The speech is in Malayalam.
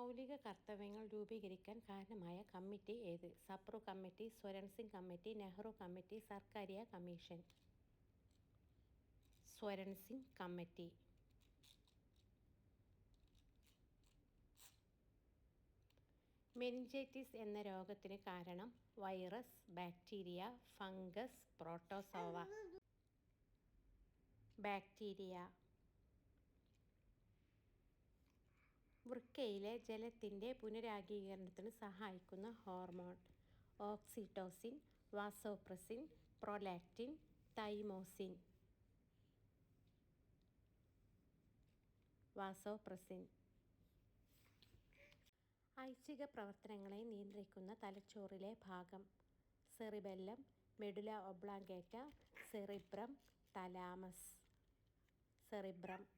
മൗലിക കർത്തവ്യങ്ങൾ രൂപീകരിക്കാൻ കാരണമായ കമ്മിറ്റി ഏത്? Sapru committee, Swaran Singh committee, Nehru committee, Sarkaria commission. Swaran Singh committee. Meningitis എന്ന രോഗത്തിന് കാരണം virus, bacteria, fungus, protozoa. Bacteria. വൃക്കയിലെ ജലത്തിൻ്റെ പുനരാഗീകരണത്തിന് സഹായിക്കുന്ന hormone oxytocin, vasopressin, prolactin, thymosin. Vasopressin. ഐച്ഛിക പ്രവർത്തനങ്ങളെ നിയന്ത്രിക്കുന്ന തലച്ചോറിലെ ഭാഗം cerebellum, medulla oblongata, cerebrum, thalamus. Cerebrum.